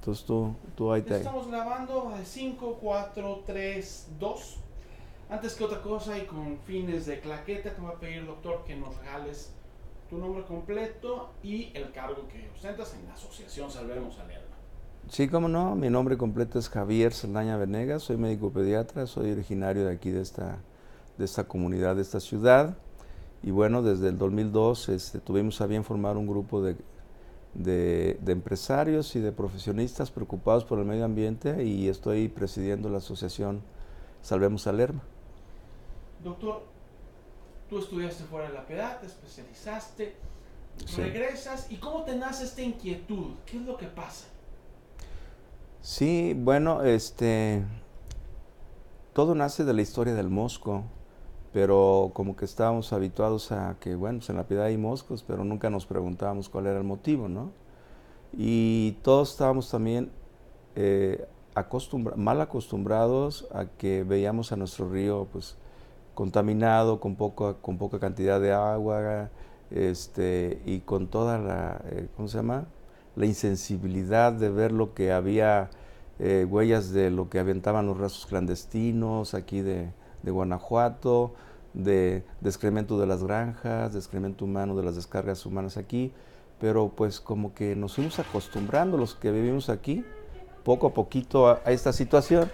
Entonces tú ahí te... Estamos grabando de 5, 4, 3, 2. Antes que otra cosa y con fines de claqueta, te voy a pedir, doctor, que nos regales tu nombre completo y el cargo que ostentas en la Asociación Salvemos al Lerma. Sí, cómo no, mi nombre completo es Javier Saldaña Venegas, soy médico pediatra, soy originario de aquí de esta comunidad, de esta ciudad. Y bueno, desde el 2002 tuvimos a bien formar un grupo de empresarios y de profesionistas preocupados por el medio ambiente y estoy presidiendo la asociación Salvemos al Lerma. Doctor, tú estudiaste fuera de la PEDA, te especializaste, Sí. regresas y ¿cómo te nace esta inquietud? ¿Qué es lo que pasa? Sí, bueno, todo nace de la historia del mosco, pero como que estábamos habituados a que, bueno, pues en la Piedad hay moscos, pero nunca nos preguntábamos cuál era el motivo, ¿no? Y todos estábamos también mal acostumbrados a que veíamos a nuestro río, pues, contaminado, con poca cantidad de agua, y con toda la, ¿cómo se llama? La insensibilidad de ver lo que había, huellas de lo que aventaban los rastros clandestinos aquí de Guanajuato, de excremento de las granjas, de excremento humano de las descargas humanas aquí, pero pues como que nos fuimos acostumbrando los que vivimos aquí, poco a poquito a esta situación.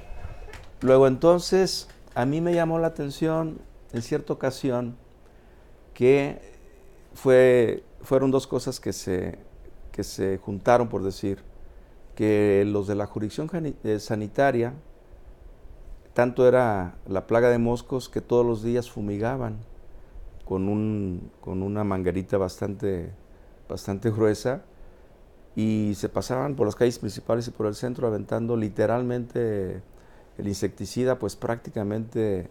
Luego entonces a mí me llamó la atención en cierta ocasión que fueron dos cosas que se juntaron, por decir, que los de la jurisdicción sanitaria, tanto era la plaga de moscos que todos los días fumigaban con una manguerita bastante gruesa y se pasaban por las calles principales y por el centro aventando literalmente el insecticida, pues prácticamente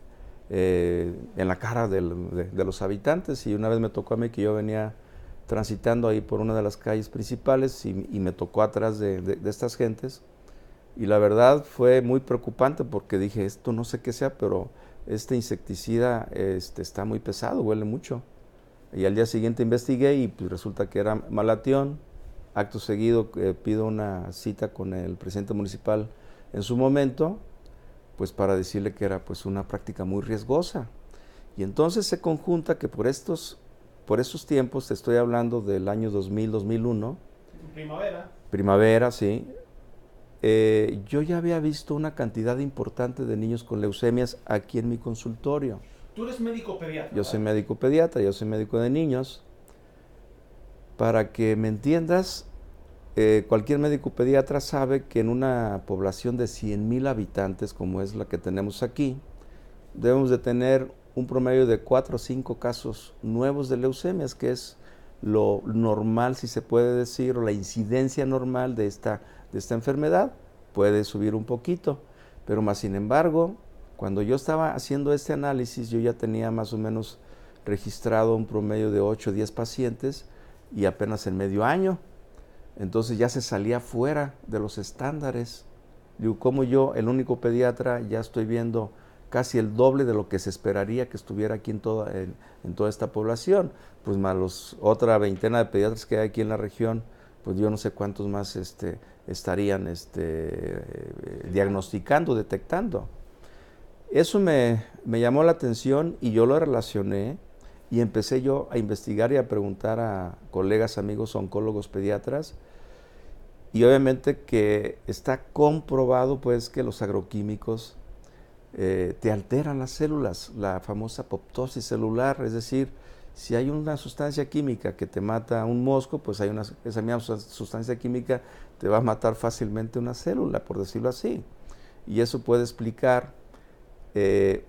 en la cara de los habitantes. Y una vez me tocó a mí que yo venía transitando ahí por una de las calles principales y me tocó atrás de estas gentes. Y la verdad fue muy preocupante porque dije, esto no sé qué sea, pero este insecticida está muy pesado, huele mucho. Y al día siguiente investigué y pues resulta que era malatión. Acto seguido pido una cita con el presidente municipal en su momento, pues para decirle que era pues una práctica muy riesgosa. Y entonces se conjunta que por estos tiempos, te estoy hablando del año 2000, 2001, Primavera. primavera, sí, yo ya había visto una cantidad importante de niños con leucemias aquí en mi consultorio. Tú eres médico pediatra, Yo soy ¿verdad? médico pediatra, yo soy médico de niños. Para que me entiendas, cualquier médico pediatra sabe que en una población de 100,000 habitantes, como es la que tenemos aquí, debemos de tener un promedio de 4 o 5 casos nuevos de leucemias, que es lo normal, si se puede decir, o la incidencia normal de esta enfermedad. Puede subir un poquito, pero más sin embargo, cuando yo estaba haciendo este análisis, yo ya tenía más o menos registrado un promedio de 8 o 10 pacientes y apenas en medio año. Entonces ya se salía fuera de los estándares. Digo, como yo, el único pediatra, ya estoy viendo casi el doble de lo que se esperaría que estuviera aquí en toda esta población. Pues más otra veintena de pediatras que hay aquí en la región, pues yo no sé cuántos más estarían diagnosticando, detectando. Eso me llamó la atención y yo lo relacioné y empecé yo a investigar y a preguntar a colegas, amigos, oncólogos, pediatras. Y obviamente que está comprobado pues que los agroquímicos te alteran las células, la famosa apoptosis celular, es decir, si hay una sustancia química que te mata a un mosco, pues esa misma sustancia química te va a matar fácilmente una célula, por decirlo así. Y eso puede explicar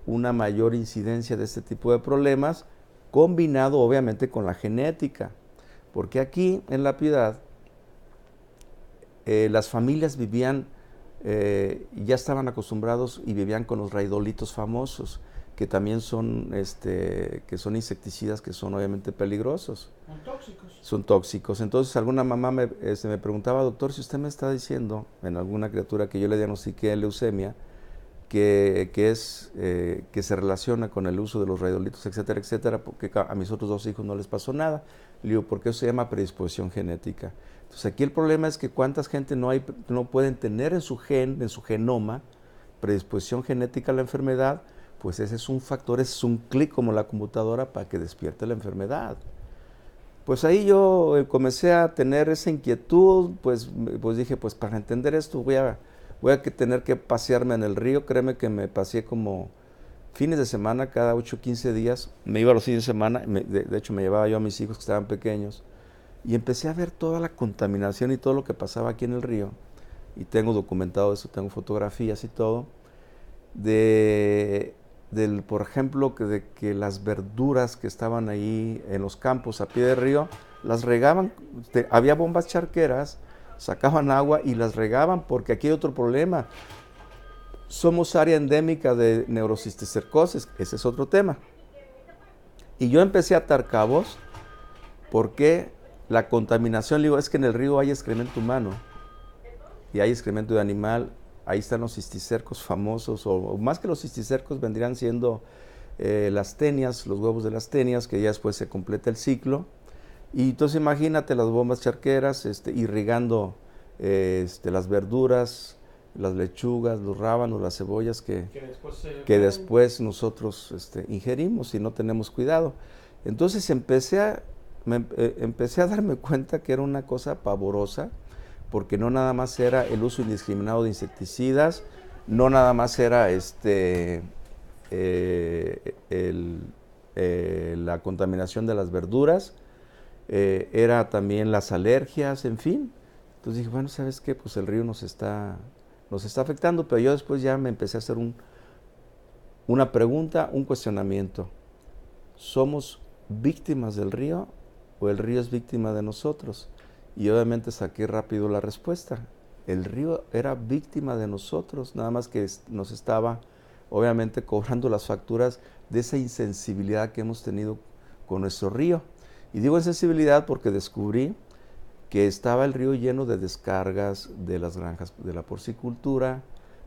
una mayor incidencia de este tipo de problemas, combinado obviamente con la genética. Porque aquí en La Piedad las familias vivían, ya estaban acostumbrados y vivían con los raidolitos famosos, que también que son insecticidas que son obviamente peligrosos. Son tóxicos. Son tóxicos. Entonces alguna mamá me preguntaba, doctor, si usted me está diciendo en alguna criatura que yo le diagnostiqué leucemia, que se relaciona con el uso de los raidolitos, etcétera, etcétera, porque a mis otros dos hijos no les pasó nada. Le digo, porque eso se llama predisposición genética. Entonces aquí el problema es que cuántas gente no pueden tener en su genoma, predisposición genética a la enfermedad, pues ese es un factor, ese es un clic como la computadora para que despierte la enfermedad. Pues ahí yo comencé a tener esa inquietud, pues dije, pues para entender esto voy a tener que pasearme en el río. Créeme que me paseé como fines de semana, cada 8 o 15 días, me iba a los fines de semana, de hecho me llevaba yo a mis hijos que estaban pequeños, y empecé a ver toda la contaminación y todo lo que pasaba aquí en el río, y tengo documentado eso, tengo fotografías y todo, por ejemplo, de que las verduras que estaban ahí en los campos a pie de río, las regaban, había bombas charqueras, sacaban agua y las regaban, porque aquí hay otro problema. Somos área endémica de neurocisticercosis, ese es otro tema. Y yo empecé a atar cabos porque la contaminación, digo, es que en el río hay excremento humano y hay excremento de animal. Ahí están los cisticercos famosos, o más que los cisticercos vendrían siendo las tenias, los huevos de las tenias, que ya después se completa el ciclo. Y entonces imagínate las bombas charqueras irrigando las verduras, las lechugas, los rábanos, las cebollas que después nosotros ingerimos y no tenemos cuidado. Entonces empecé a darme cuenta que era una cosa pavorosa, porque no nada más era el uso indiscriminado de insecticidas, no nada más era la contaminación de las verduras, era también las alergias, en fin. Entonces dije, bueno, ¿sabes qué? Pues el río nos está afectando, pero yo después ya me empecé a hacer una pregunta, un cuestionamiento. ¿Somos víctimas del río o el río es víctima de nosotros? Y obviamente saqué rápido la respuesta. El río era víctima de nosotros, nada más que nos estaba obviamente cobrando las facturas de esa insensibilidad que hemos tenido con nuestro río. Y digo insensibilidad porque descubrí que estaba el río lleno de descargas de las granjas de la porcicultura,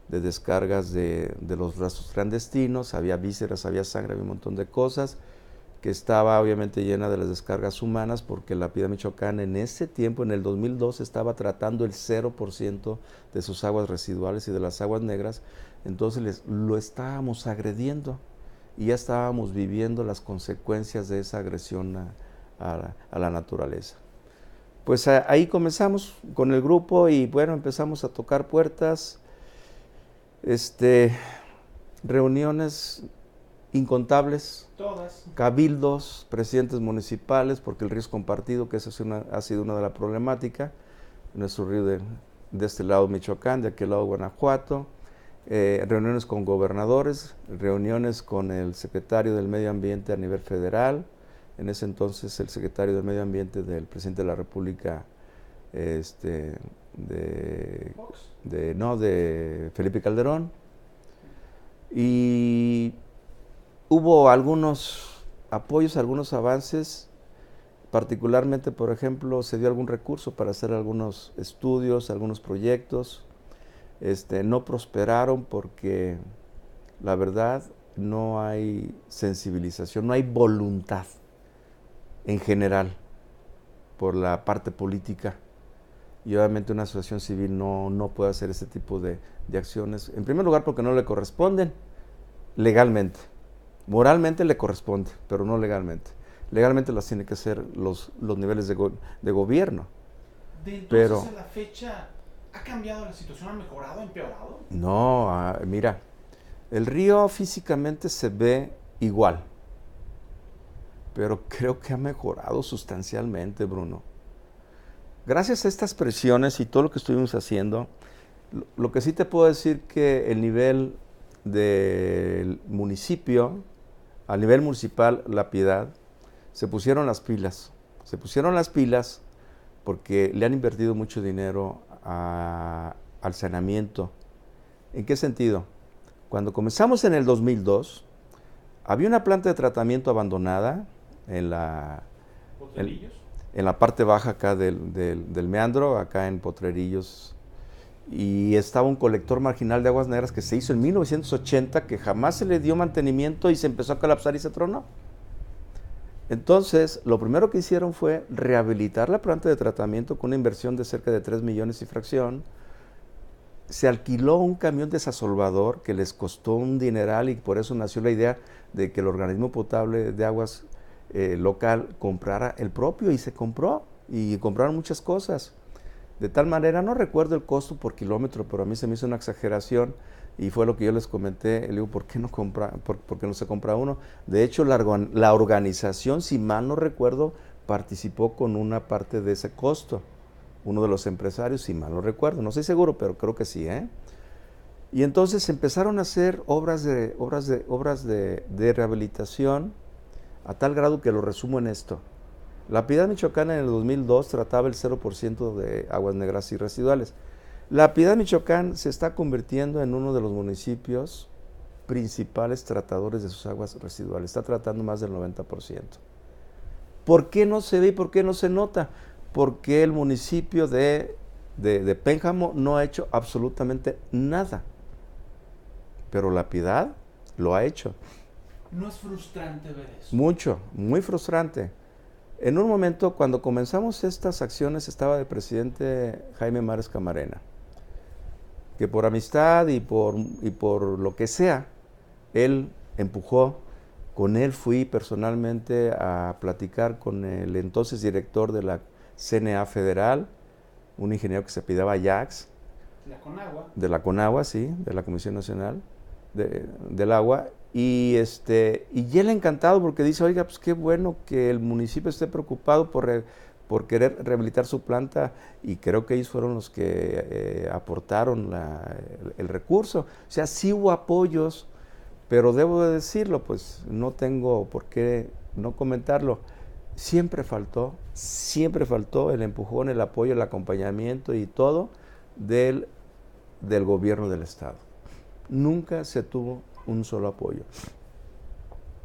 de descargas de los rastros clandestinos, había vísceras, había sangre, había un montón de cosas, que estaba obviamente llena de las descargas humanas, porque la Piedad Michoacán en ese tiempo, en el 2002, estaba tratando el 0% de sus aguas residuales y de las aguas negras. Entonces lo estábamos agrediendo y ya estábamos viviendo las consecuencias de esa agresión a la naturaleza. Pues ahí comenzamos con el grupo y bueno, empezamos a tocar puertas, reuniones incontables, todas, cabildos, presidentes municipales, porque el río es compartido, que esa ha sido una de las problemáticas. Nuestro río de este lado Michoacán, de aquel lado Guanajuato, reuniones con gobernadores, reuniones con el secretario del Medio Ambiente a nivel federal, en ese entonces el secretario del Medio Ambiente del presidente de la República, de Felipe Calderón, y hubo algunos apoyos, algunos avances, particularmente, por ejemplo, se dio algún recurso para hacer algunos estudios, algunos proyectos. No prosperaron porque, la verdad, no hay sensibilización, no hay voluntad en general por la parte política. Y obviamente una asociación civil no puede hacer ese tipo de acciones. En primer lugar, porque no le corresponden legalmente. Moralmente le corresponde, pero no legalmente. Legalmente las tiene que hacer los niveles de gobierno. De entonces a la fecha, ¿ha cambiado la situación? ¿Ha mejorado? ¿Ha empeorado? No, mira, el río físicamente se ve igual, pero creo que ha mejorado sustancialmente, Bruno. Gracias a estas presiones y todo lo que estuvimos haciendo, lo que sí te puedo decir que el nivel del municipio, a nivel municipal, La Piedad, se pusieron las pilas. Se pusieron las pilas porque le han invertido mucho dinero al saneamiento. ¿En qué sentido? Cuando comenzamos en el 2002, había una planta de tratamiento abandonada en la parte baja acá del meandro, acá en Potrerillos, y estaba un colector marginal de aguas negras que se hizo en 1980, que jamás se le dio mantenimiento y se empezó a colapsar y se tronó. Entonces, lo primero que hicieron fue rehabilitar la planta de tratamiento con una inversión de cerca de 3 millones y fracción. Se alquiló un camión desasolvador que les costó un dineral y por eso nació la idea de que el organismo potable de aguas local comprara el propio, y se compró, y compraron muchas cosas. De tal manera, no recuerdo el costo por kilómetro, pero a mí se me hizo una exageración y fue lo que yo les comenté. Le digo, ¿por qué no se compra uno? De hecho, la organización, si mal no recuerdo, participó con una parte de ese costo. Uno de los empresarios, si mal no recuerdo, no estoy seguro, pero creo que sí, ¿eh? Y entonces empezaron a hacer obras de rehabilitación a tal grado que lo resumo en esto. La Piedad, Michoacán, en el 2002 trataba el 0% de aguas negras y residuales. La Piedad, Michoacán se está convirtiendo en uno de los municipios principales tratadores de sus aguas residuales. Está tratando más del 90%. ¿Por qué no se ve y por qué no se nota? Porque el municipio de Pénjamo no ha hecho absolutamente nada. Pero La Piedad lo ha hecho. ¿No es frustrante ver eso? Mucho, muy frustrante. En un momento, cuando comenzamos estas acciones, estaba de presidente Jaime Mares Camarena, que por amistad y por lo que sea, él empujó. Con él fui personalmente a platicar con el entonces director de la CNA Federal, un ingeniero que se apellidaba Jax. La Conagua. De la Conagua, sí, de la Comisión Nacional del Agua. Y él encantado porque dice, oiga, pues qué bueno que el municipio esté preocupado por querer rehabilitar su planta, y creo que ellos fueron los que aportaron el recurso. O sea, sí hubo apoyos, pero debo de decirlo, pues no tengo por qué no comentarlo. Siempre faltó el empujón, el apoyo, el acompañamiento y todo del gobierno del estado. Nunca se tuvo un solo apoyo.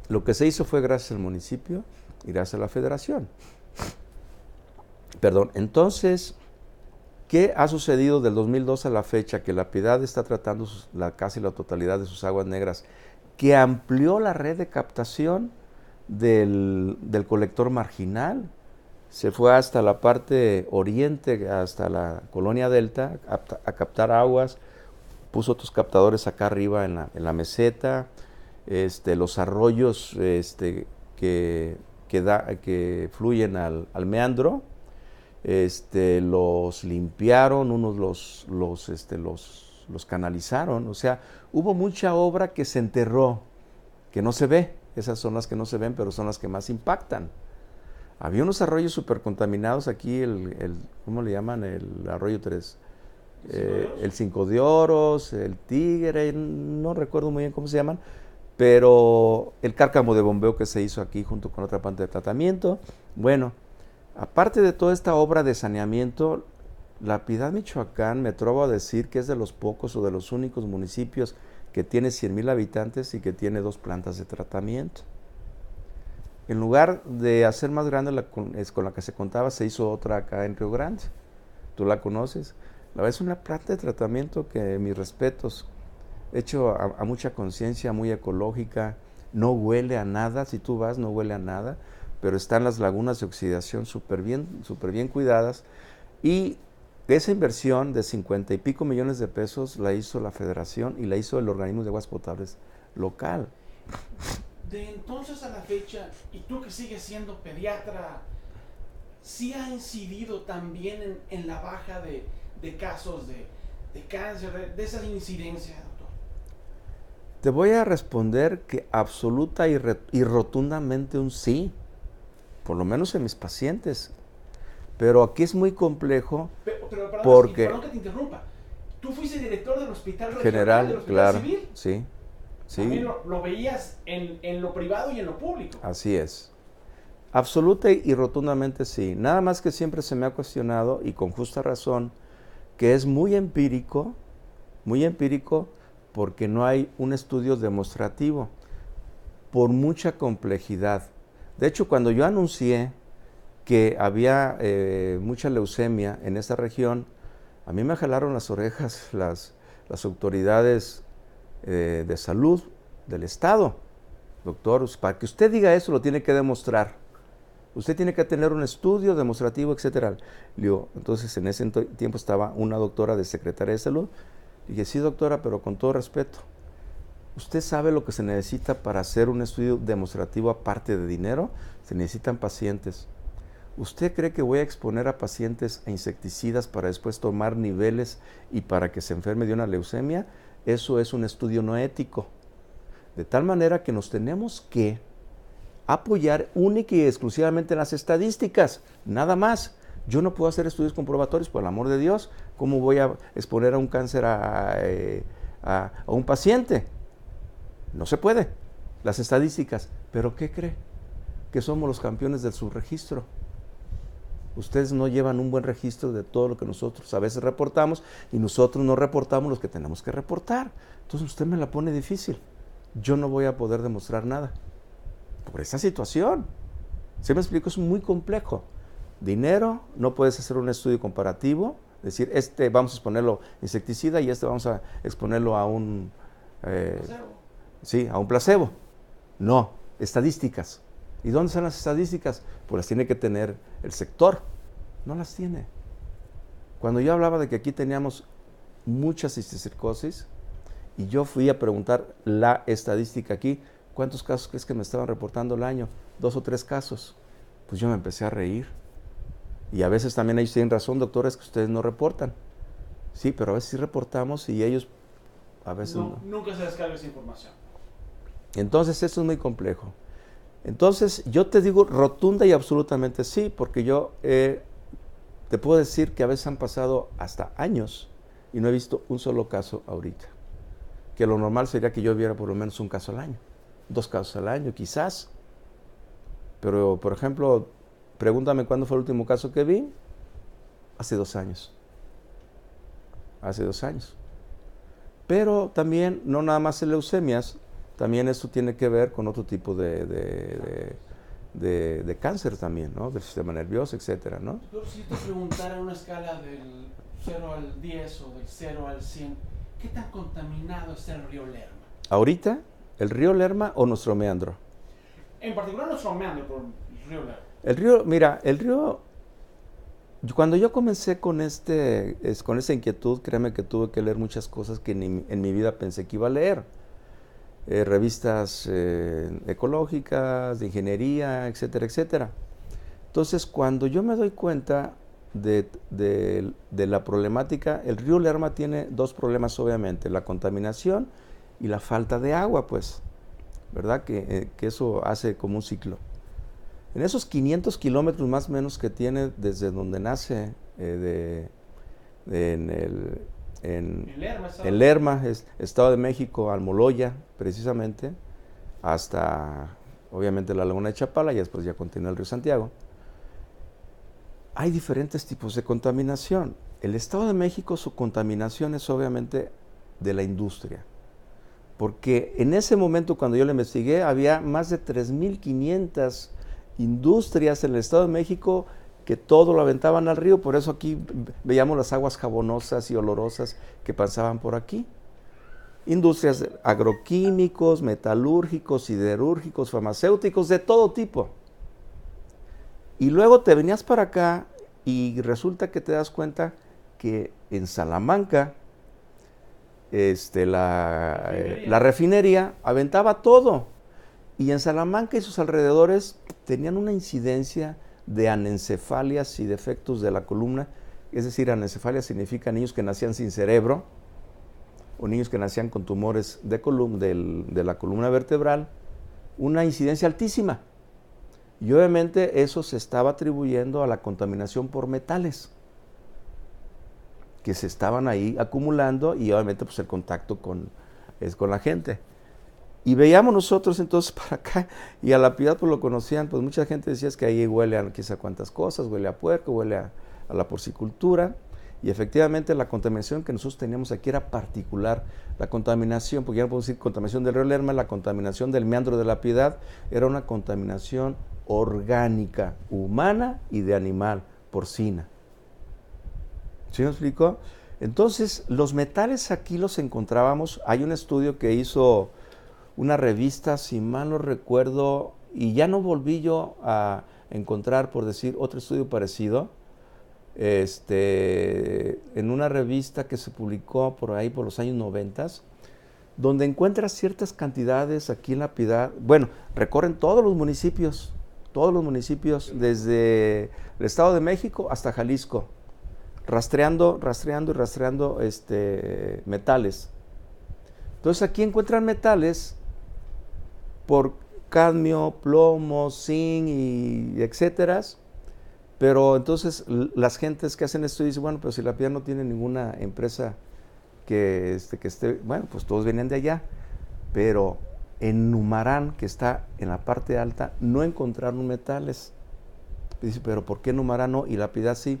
Lo que se hizo fue gracias al municipio y gracias a la federación. Perdón, entonces, ¿qué ha sucedido del 2002 a la fecha? Que La Piedad está tratando casi la totalidad de sus aguas negras, que amplió la red de captación del colector marginal. Se fue hasta la parte oriente, hasta la colonia Delta, a captar aguas. Puso otros captadores acá arriba en la meseta. Los arroyos que fluyen al meandro, los limpiaron, unos los canalizaron. O sea, hubo mucha obra que se enterró, que no se ve. Esas son las que no se ven, pero son las que más impactan. Había unos arroyos súper contaminados aquí, ¿cómo le llaman? El arroyo 3. El 5 de Oros, el Tigre, no recuerdo muy bien cómo se llaman, pero el cárcamo de bombeo que se hizo aquí junto con otra planta de tratamiento. Bueno, aparte de toda esta obra de saneamiento, La Piedad, Michoacán, me atrevo a decir que es de los pocos o de los únicos municipios que tiene 100,000 habitantes y que tiene 2 plantas de tratamiento. En lugar de hacer más grande con la que se contaba, se hizo otra acá en Río Grande. ¿Tú la conoces? La verdad es una planta de tratamiento que, mis respetos, hecho a mucha conciencia, muy ecológica, no huele a nada. Si tú vas, no huele a nada, pero están las lagunas de oxidación súper bien cuidadas. Y esa inversión de 50 y pico millones de pesos la hizo la federación y la hizo el organismo de aguas potables local. De entonces a la fecha, y tú que sigues siendo pediatra, ¿sí ha incidido también en la baja de casos de cáncer, de esa incidencia, doctor? Te voy a responder que absoluta y rotundamente un sí, por lo menos en mis pacientes. Pero aquí es muy complejo, Pero porque... perdón que te interrumpa. Tú fuiste director del hospital regional, general, del hospital claro, civil. sí. También lo veías en lo privado y en lo público. Así es. Absoluta y rotundamente sí. Nada más que siempre se me ha cuestionado, y con justa razón, que es muy empírico, porque no hay un estudio demostrativo, por mucha complejidad. De hecho, cuando yo anuncié que había mucha leucemia en esta región, a mí me jalaron las orejas las autoridades de salud del estado. Doctor, para que usted diga eso lo tiene que demostrar. Usted tiene que tener un estudio demostrativo, etcétera. Le digo, entonces en ese tiempo estaba una doctora de Secretaría de Salud. Le dije, sí, doctora, pero con todo respeto, ¿usted sabe lo que se necesita para hacer un estudio demostrativo aparte de dinero? Se necesitan pacientes. ¿Usted cree que voy a exponer a pacientes a insecticidas para después tomar niveles y para que se enferme de una leucemia? Eso es un estudio no ético. De tal manera que nos tenemos que apoyar única y exclusivamente en las estadísticas, nada más. Yo no puedo hacer estudios comprobatorios, por el amor de Dios. ¿Cómo voy a exponer a un cáncer a un paciente? No se puede. Las estadísticas. ¿Pero qué cree? Que somos los campeones del subregistro. Ustedes no llevan un buen registro de todo lo que nosotros a veces reportamos y nosotros no reportamos los que tenemos que reportar. Entonces usted me la pone difícil. Yo no voy a poder demostrar nada por esa situación. ¿Sí me explico? Es muy complejo. Dinero, no puedes hacer un estudio comparativo, decir, vamos a exponerlo insecticida y vamos a exponerlo a un a un placebo. No, estadísticas. ¿Y dónde están las estadísticas? Pues las tiene que tener el sector. No las tiene. Cuando yo hablaba de que aquí teníamos muchas cisticercosis y yo fui a preguntar la estadística aquí, ¿cuántos casos crees que me estaban reportando al año? 2 o 3 casos. Pues yo me empecé a reír. Y a veces también ellos tienen razón, doctores, que ustedes no reportan. Sí, pero a veces sí reportamos y ellos a veces no. Nunca se descarga esa información. Entonces esto es muy complejo. Entonces yo te digo rotunda y absolutamente sí, porque yo te puedo decir que a veces han pasado hasta años y no he visto un solo caso ahorita. Que lo normal sería que yo viera por lo menos un caso al año. 2 casos al año, quizás. Pero, por ejemplo, pregúntame cuándo fue el último caso que vi. Hace 2 años. Hace 2 años. Pero también, no nada más en leucemias, también esto tiene que ver con otro tipo de cáncer también, ¿no? Del sistema nervioso, etcétera, ¿no? Pero si te preguntara una escala del 0 al 10 o del 0 al 100, ¿qué tan contaminado está el río Lerma? Ahorita, ¿el río Lerma o nuestro meandro? En particular nuestro meandro, pero el río Lerma. El río, mira, el río, cuando yo comencé con esa inquietud, créeme que tuve que leer muchas cosas que en mi vida pensé que iba a leer. Revistas ecológicas, de ingeniería, etcétera, etcétera. Entonces, cuando yo me doy cuenta de la problemática, el río Lerma tiene 2 problemas, obviamente, la contaminación y la falta de agua, pues, ¿verdad? Que eso hace como un ciclo. En esos 500 kilómetros más o menos que tiene desde donde nace en Lerma, Estado de México, Almoloya, precisamente, hasta, obviamente, la Laguna de Chapala, y después ya continúa el río Santiago. Hay diferentes tipos de contaminación. El Estado de México, su contaminación es obviamente de la industria, porque en ese momento, cuando yo lo investigué, había más de 3.500 industrias en el Estado de México que todo lo aventaban al río. Por eso aquí veíamos las aguas jabonosas y olorosas que pasaban por aquí. Industrias agroquímicos, metalúrgicos, siderúrgicos, farmacéuticos, de todo tipo. Y luego te venías para acá y resulta que te das cuenta que en Salamanca la refinería aventaba todo. Y en Salamanca y sus alrededores tenían una incidencia de anencefalias y defectos de la columna. Es decir, anencefalia significa niños que nacían sin cerebro o niños que nacían con tumores de la columna vertebral. Una incidencia altísima. Y obviamente eso se estaba atribuyendo a la contaminación por metales que se estaban ahí acumulando y obviamente pues el contacto con la gente. Y veíamos nosotros entonces para acá, y a La Piedad pues lo conocían, pues mucha gente decía es que ahí huele a quizá cuántas cosas, huele a puerco, huele a la porcicultura, y efectivamente la contaminación que nosotros teníamos aquí era particular. La contaminación, porque ya no podemos decir contaminación del río Lerma, la contaminación del meandro de La Piedad era una contaminación orgánica, humana y de animal, porcina. ¿Sí me explico? Entonces, los metales aquí los encontrábamos, hay un estudio que hizo una revista, si mal no recuerdo, y ya no volví yo a encontrar, por decir, otro estudio parecido, en una revista que se publicó por ahí por los años 90, donde encuentras ciertas cantidades aquí en La Piedad. Bueno, recorren todos los municipios, desde el Estado de México hasta Jalisco, rastreando metales. Entonces aquí encuentran metales por cadmio, plomo, zinc y etcétera. Pero entonces las gentes que hacen esto dicen, bueno, pero si La Piedad no tiene ninguna empresa que esté, bueno, pues todos vienen de allá. Pero en Numarán, que está en la parte alta, no encontraron metales. Dice, pero ¿por qué Numarán no? Y La Piedad sí,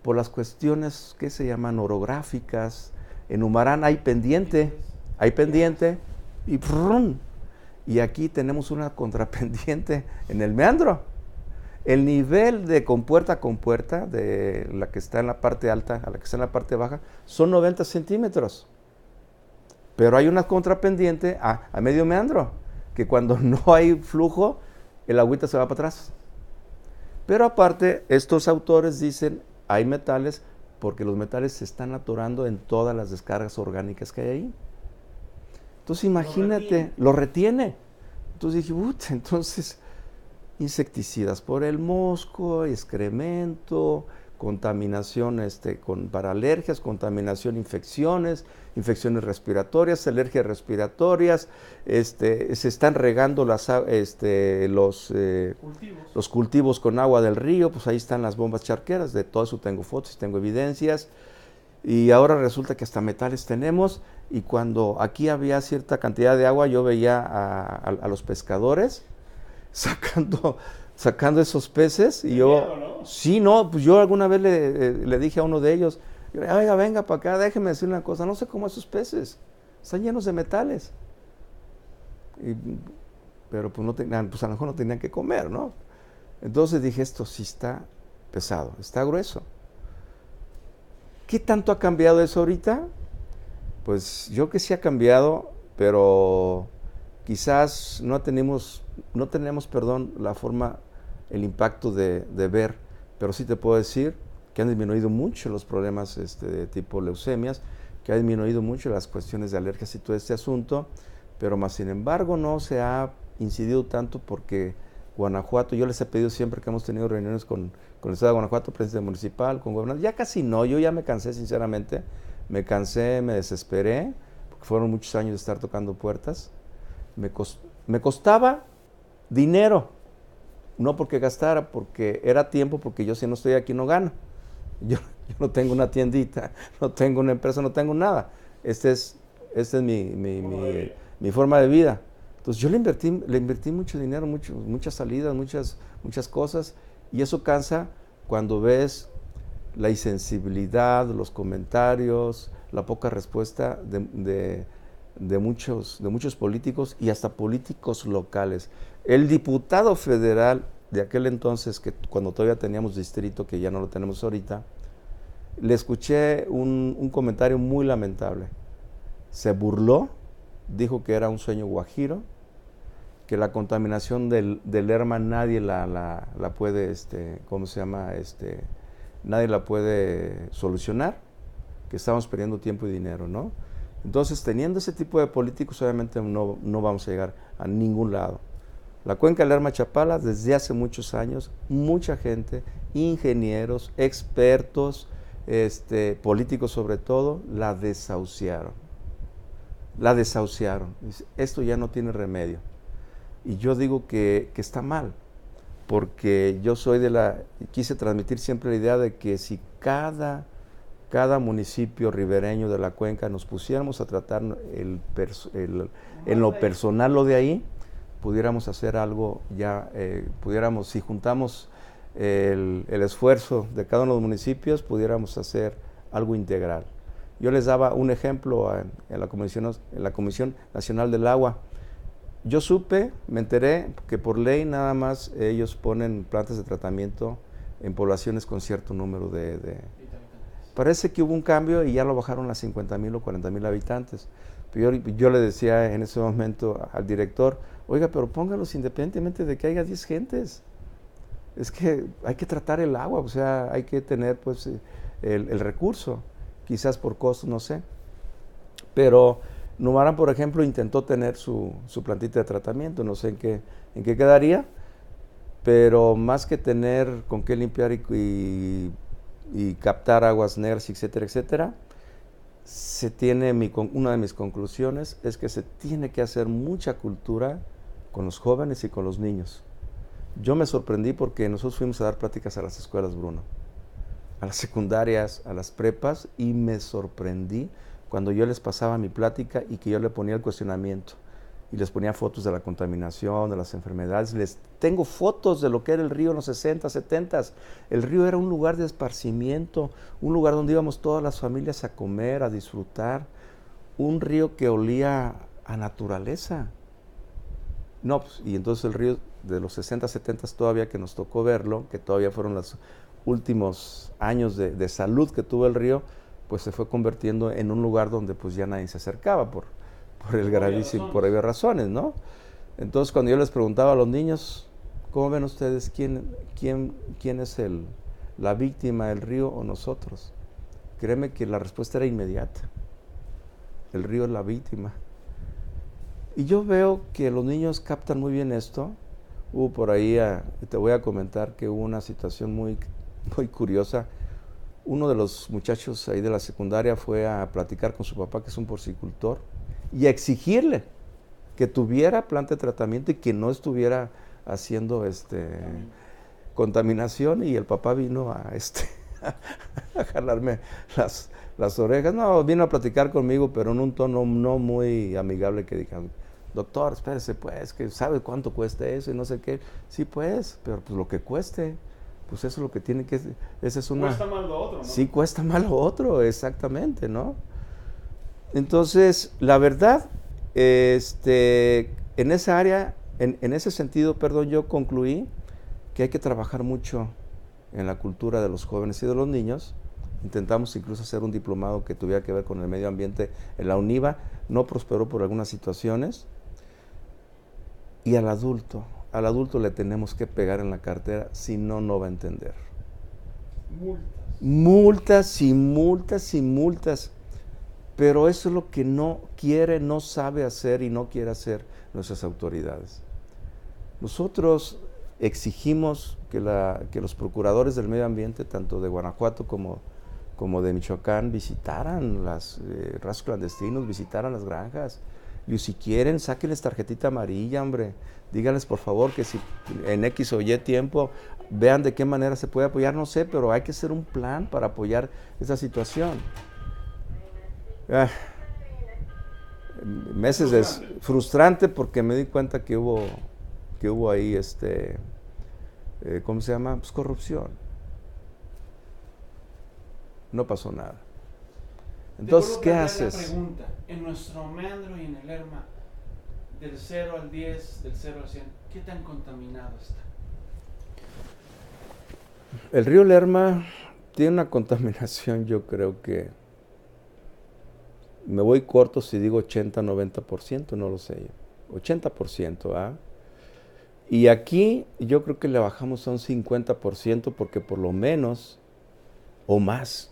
por las cuestiones que se llaman orográficas. En Numarán hay pendiente, y ¡prum! Y aquí tenemos una contrapendiente en el meandro. El nivel de compuerta a compuerta, de la que está en la parte alta a la que está en la parte baja, son 90 centímetros. Pero hay una contrapendiente a medio meandro, que cuando no hay flujo, el agüita se va para atrás. Pero aparte, estos autores dicen, hay metales, porque los metales se están atorando en todas las descargas orgánicas que hay ahí. Entonces imagínate, lo retiene. Entonces dije, entonces insecticidas por el mosco, excremento, contaminación para alergias, contaminación, infecciones respiratorias, alergias respiratorias, se están regando los cultivos con agua del río, pues ahí están las bombas charqueras, de todo eso tengo fotos, tengo evidencias, y ahora resulta que hasta metales tenemos, y cuando aquí había cierta cantidad de agua, yo veía a los pescadores sacando esos peces, y yo, miedo, ¿no? Sí, no, pues yo alguna vez le dije a uno de ellos, oiga, venga para acá, déjeme decir una cosa, no sé cómo esos peces, están llenos de metales, pero pues, pues a lo mejor no tenían que comer, ¿no? Entonces dije, esto sí está pesado, está grueso. ¿Qué tanto ha cambiado eso ahorita? Pues yo que sí ha cambiado, pero quizás no tenemos, la forma, el impacto de ver, pero sí te puedo decir que han disminuido mucho los problemas de tipo leucemias, que ha disminuido mucho las cuestiones de alergias y todo este asunto, pero más sin embargo no se ha incidido tanto porque Guanajuato, yo les he pedido siempre que hemos tenido reuniones con el Estado de Guanajuato, presidente municipal, con gobernador, ya casi no, yo ya me cansé sinceramente, me desesperé, porque fueron muchos años de estar tocando puertas, me costaba dinero, no porque gastara, porque era tiempo, porque yo si no estoy aquí no gano. Yo no tengo una tiendita, no tengo una empresa, no tengo nada. Esta es mi forma de vida. Entonces yo le invertí mucho dinero, muchas salidas, muchas cosas, y eso cansa cuando ves la insensibilidad, los comentarios, la poca respuesta de muchos políticos y hasta políticos locales. El diputado federal de aquel entonces, que cuando todavía teníamos distrito, que ya no lo tenemos ahorita, le escuché un comentario muy lamentable. Se burló, dijo que era un sueño guajiro, que la contaminación del Lerma nadie la puede, nadie la puede solucionar, que estamos perdiendo tiempo y dinero, ¿no? Entonces, teniendo ese tipo de políticos, obviamente no vamos a llegar a ningún lado. La cuenca del Lerma-Chapala, desde hace muchos años, mucha gente, ingenieros, expertos, políticos sobre todo, la desahuciaron. Esto ya no tiene remedio. Y yo digo que está mal, porque yo quise transmitir siempre la idea de que si cada municipio ribereño de la cuenca nos pusiéramos a tratar en lo personal lo de ahí, pudiéramos hacer algo ya, si juntamos el esfuerzo de cada uno de los municipios, pudiéramos hacer algo integral. Yo les daba un ejemplo en la Comisión Nacional del Agua. Yo me enteré que por ley nada más ellos ponen plantas de tratamiento en poblaciones con cierto número Parece que hubo un cambio y ya lo bajaron a 50,000 o 40,000 habitantes. Pero yo le decía en ese momento al director, oiga, pero póngalos independientemente de que haya 10 gentes. es que hay que tratar el agua, o sea, hay que tener pues el recurso, quizás por costo, no sé. Pero Nubarán, por ejemplo, intentó tener su plantita de tratamiento, no sé en qué quedaría, pero más que tener con qué limpiar y captar aguas negras, etcétera, etcétera, una de mis conclusiones es que se tiene que hacer mucha cultura con los jóvenes y con los niños. Yo me sorprendí porque nosotros fuimos a dar pláticas a las escuelas, Bruno, a las secundarias, a las prepas, y me sorprendí cuando yo les pasaba mi plática y que yo le ponía el cuestionamiento y les ponía fotos de la contaminación, de las enfermedades. Les tengo fotos de lo que era el río en los 60, 70. El río era un lugar de esparcimiento, un lugar donde íbamos todas las familias a comer, a disfrutar, un río que olía a naturaleza. No, pues, y entonces el río de los 60, 70 todavía que nos tocó verlo, que todavía fueron los últimos años de salud que tuvo el río, pues se fue convirtiendo en un lugar donde pues ya nadie se acercaba por el gravísimo, por obvias razones, ¿no? Entonces cuando yo les preguntaba a los niños, ¿cómo ven ustedes quién es la víctima, el río o nosotros? Créeme que la respuesta era inmediata. El río es la víctima. Y yo veo que los niños captan muy bien esto. Hubo por ahí, te voy a comentar que hubo una situación muy curiosa. Uno de los muchachos ahí de la secundaria fue a platicar con su papá, que es un porcicultor, y a exigirle que tuviera planta de tratamiento y que no estuviera haciendo contaminación, y el papá vino a jalarme las orejas. No, vino a platicar conmigo, pero en un tono no muy amigable, que dijeron, doctor, espérese pues, que sabe cuánto cuesta eso y no sé qué. Sí pues, pero pues lo que cueste, pues eso es lo que tiene que, esa es una... Cuesta más lo otro, ¿no? Sí, cuesta más lo otro, exactamente, ¿no? Entonces, la verdad, en esa área, en ese sentido, perdón, yo concluí que hay que trabajar mucho en la cultura de los jóvenes y de los niños. Intentamos incluso hacer un diplomado que tuviera que ver con el medio ambiente en la UNIVA, no prosperó por algunas situaciones. Y al adulto le tenemos que pegar en la cartera, si no, no va a entender. Multas y multas y multas. Pero eso es lo que no quiere, no sabe hacer y no quiere hacer nuestras autoridades. Nosotros exigimos que los procuradores del medio ambiente, tanto de Guanajuato como de Michoacán, visitaran los rastros clandestinos, visitaran las granjas. Y si quieren, sáquenles tarjetita amarilla, hombre. Díganles, por favor, que si en X o Y tiempo vean de qué manera se puede apoyar, no sé, pero hay que hacer un plan para apoyar esa situación. Meses frustrante, porque me di cuenta que hubo ahí ¿cómo se llama? Pues corrupción. No pasó nada. Entonces, ¿qué haces? La pregunta, en nuestro meandro y en el Lerma, del 0 al 10, del 0 al 100, ¿qué tan contaminado está? El río Lerma tiene una contaminación, yo creo que me voy corto si digo 80-90%, no lo sé, 80%, ¿ah? Y aquí yo creo que le bajamos a un 50%, porque por lo menos, o más,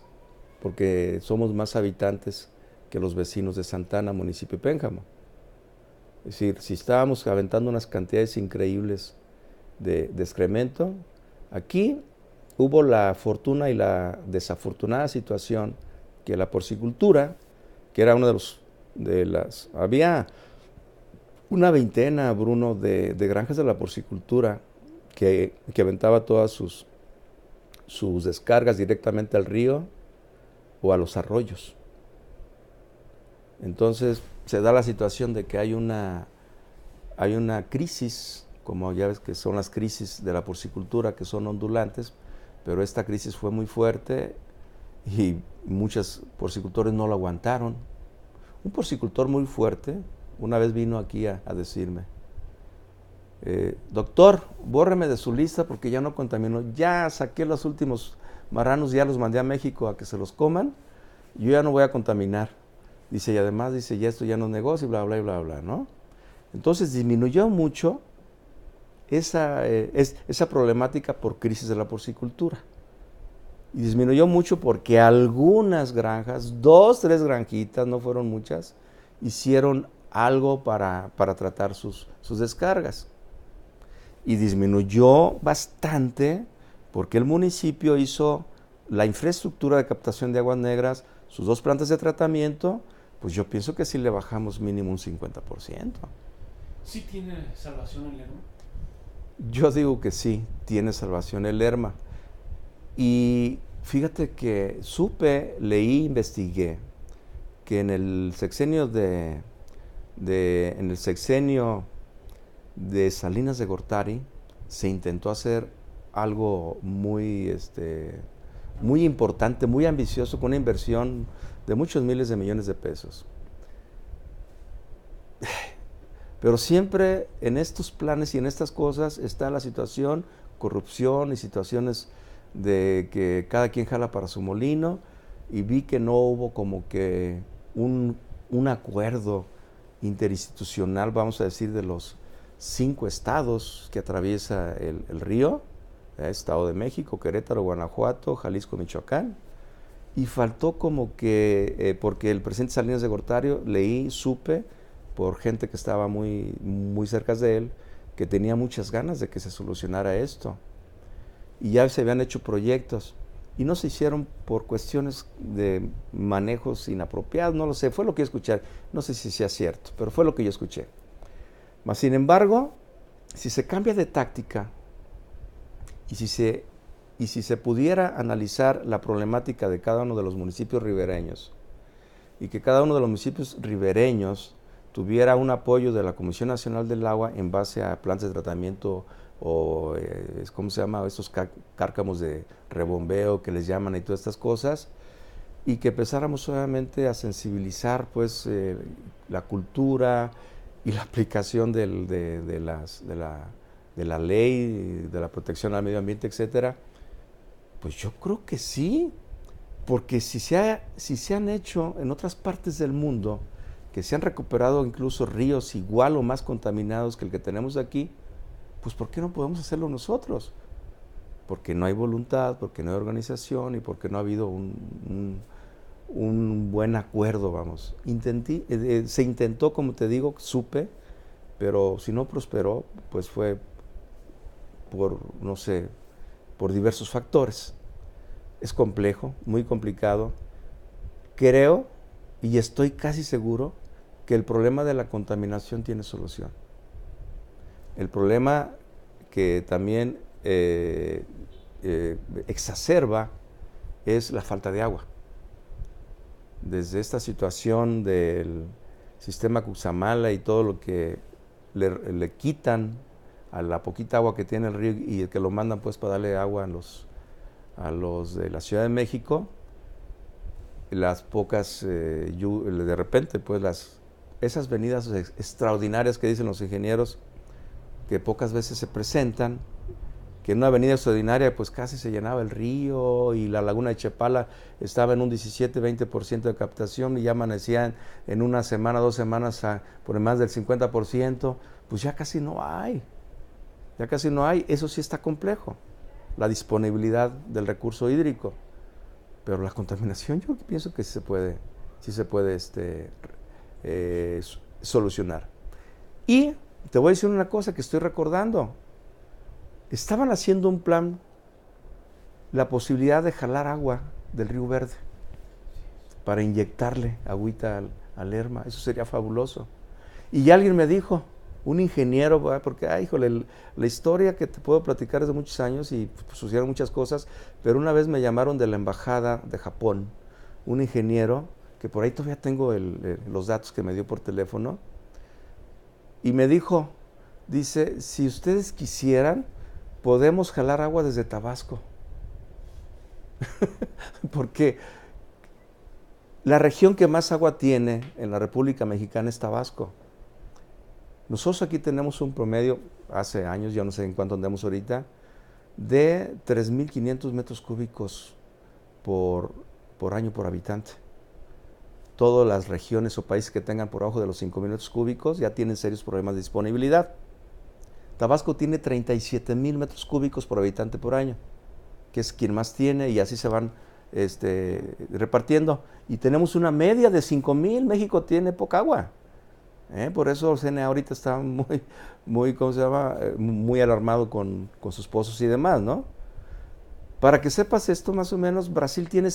porque somos más habitantes que los vecinos de Santana, municipio de Pénjamo. Es decir, si estábamos aventando unas cantidades increíbles de excremento, aquí hubo la fortuna y la desafortunada situación que la porcicultura, que era uno había una veintena, Bruno, de granjas de la porcicultura que aventaba todas sus descargas directamente al río o a los arroyos. Entonces se da la situación de que hay una crisis, como ya ves que son las crisis de la porcicultura, que son ondulantes, pero esta crisis fue muy fuerte y muchos porcicultores no lo aguantaron. Un porcicultor muy fuerte una vez vino aquí a decirme, doctor, bórreme de su lista porque ya no contamino, ya saqué los últimos marranos, ya los mandé a México a que se los coman, yo ya no voy a contaminar. Dice, y además, dice, ya esto ya no es negocio, y bla, bla, bla, bla, ¿no? Entonces disminuyó mucho esa problemática por crisis de la porcicultura. Y disminuyó mucho porque algunas granjas, 2, 3 granjitas, no fueron muchas, hicieron algo para tratar sus descargas. Y disminuyó bastante porque el municipio hizo la infraestructura de captación de aguas negras, sus 2 plantas de tratamiento, pues yo pienso que sí le bajamos mínimo un 50%. ¿Sí tiene salvación el Lerma? Yo digo que sí, tiene salvación el Lerma. Y fíjate que supe, leí, investigué que en el sexenio de Salinas de Gortari se intentó hacer algo muy importante, muy ambicioso, con una inversión de muchos miles de millones de pesos. Pero siempre en estos planes y en estas cosas está la situación, corrupción y situaciones de que cada quien jala para su molino, y vi que no hubo como que un acuerdo interinstitucional, vamos a decir, de los 5 estados que atraviesa el río, Estado de México, Querétaro, Guanajuato, Jalisco, Michoacán, y faltó como que, porque el presidente Salinas de Gortari, leí, supe, por gente que estaba muy, muy cerca de él, que tenía muchas ganas de que se solucionara esto. Y ya se habían hecho proyectos y no se hicieron por cuestiones de manejos inapropiados, no lo sé, fue lo que yo escuché, no sé si sea cierto, pero fue lo que yo escuché. Mas, sin embargo, si se cambia de táctica y si se pudiera analizar la problemática de cada uno de los municipios ribereños, y que cada uno de los municipios ribereños tuviera un apoyo de la Comisión Nacional del Agua en base a plantas de tratamiento o, ¿cómo se llama?, estos cárcamos de rebombeo que les llaman y todas estas cosas, y que empezáramos obviamente a sensibilizar pues la cultura y la aplicación de la ley, de la protección al medio ambiente, etcétera. Pues yo creo que sí, porque si se han hecho en otras partes del mundo, que se han recuperado incluso ríos igual o más contaminados que el que tenemos aquí, pues ¿por qué no podemos hacerlo nosotros? Porque no hay voluntad, porque no hay organización y porque no ha habido un buen acuerdo, vamos. Se intentó, como te digo, supe, pero si no prosperó, pues fue por, no sé, por diversos factores. Es complejo, muy complicado. Creo y estoy casi seguro que el problema de la contaminación tiene solución. El problema que también exacerba es la falta de agua. Desde esta situación del sistema Cutzamala y todo lo que le quitan a la poquita agua que tiene el río y que lo mandan pues para darle agua a los de la Ciudad de México, las pocas, de repente pues esas venidas extraordinarias que dicen los ingenieros, que pocas veces se presentan, que en una avenida extraordinaria pues casi se llenaba el río y la laguna de Chapala estaba en un 17-20% de captación y ya amanecían en una semana, 2 semanas por más del 50%, pues ya casi no hay, eso sí está complejo, la disponibilidad del recurso hídrico, pero la contaminación yo pienso que sí se puede solucionar. Y te voy a decir una cosa que estoy recordando. Estaban haciendo un plan, la posibilidad de jalar agua del Río Verde para inyectarle agüita al Lerma. Eso sería fabuloso. Y alguien me dijo, un ingeniero, porque, híjole, la historia que te puedo platicar es de muchos años y pues, sucedieron muchas cosas, pero una vez me llamaron de la embajada de Japón, un ingeniero, que por ahí todavía tengo los datos que me dio por teléfono, y me dijo, dice, si ustedes quisieran, podemos jalar agua desde Tabasco. Porque la región que más agua tiene en la República Mexicana es Tabasco. Nosotros aquí tenemos un promedio, hace años, ya no sé en cuánto andamos ahorita, de 3.500 metros cúbicos por año por habitante. Todas las regiones o países que tengan por abajo de los 5.000 metros cúbicos ya tienen serios problemas de disponibilidad. Tabasco tiene 37,000 metros cúbicos por habitante por año, que es quien más tiene, y así se van repartiendo. Y tenemos una media de 5,000. México tiene poca agua. Por eso el CNA ahorita está muy, ¿cómo se llama? Muy alarmado con sus pozos y demás, ¿no? Para que sepas esto, más o menos, Brasil tiene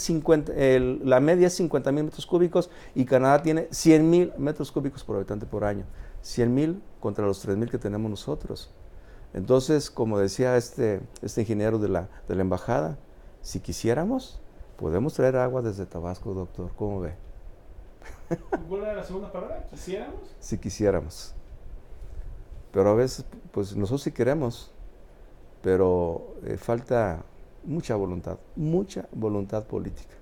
la media es 50,000 metros cúbicos y Canadá tiene 100,000 metros cúbicos por habitante por año. 100,000 contra los 3,000 que tenemos nosotros. Entonces, como decía este ingeniero de la embajada, si quisiéramos, podemos traer agua desde Tabasco, doctor. ¿Cómo ve? ¿Cuál era la segunda palabra? ¿Quisiéramos? Si quisiéramos. Pero a veces, pues nosotros sí queremos, pero falta mucha voluntad política.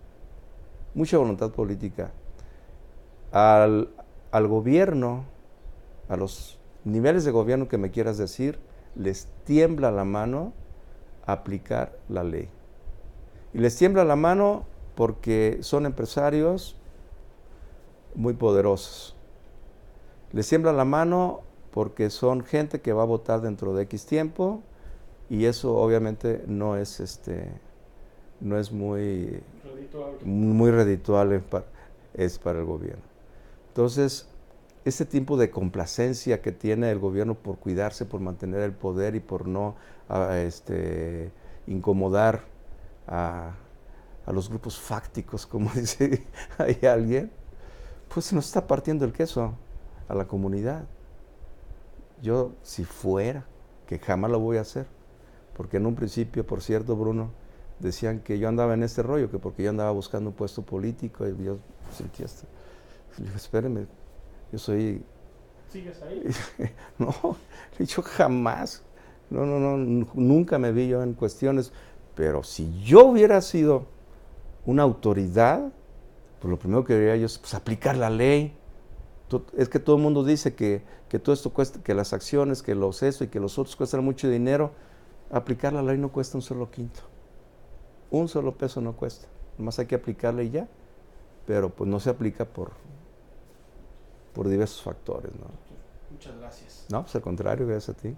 Mucha voluntad política. Al gobierno, a los niveles de gobierno que me quieras decir, les tiembla la mano aplicar la ley. Y les tiembla la mano porque son empresarios muy poderosos. Les tiembla la mano porque son gente que va a votar dentro de X tiempo, y eso obviamente no es muy redituable es para el gobierno. Entonces, este tipo de complacencia que tiene el gobierno por cuidarse, por mantener el poder y por no incomodar a los grupos fácticos, como dice hay alguien, pues se nos está partiendo el queso a la comunidad. Yo, si fuera, que jamás lo voy a hacer, porque en un principio, por cierto, Bruno, decían que yo andaba en este rollo, que porque yo andaba buscando un puesto político, y yo, pues, le digo, espérenme, yo soy... ¿Sigues ahí? No, le he dicho jamás, no, nunca me vi yo en cuestiones, pero si yo hubiera sido una autoridad, pues lo primero que diría yo es pues, aplicar la ley. Es que todo el mundo dice que todo esto cuesta, que las acciones, que los eso y que los otros cuestan mucho dinero. Aplicar la ley no cuesta un solo quinto. Un solo peso no cuesta. Nomás hay que aplicarla y ya. Pero pues no se aplica por diversos factores, ¿no? Muchas gracias. No, pues al contrario, gracias a ti.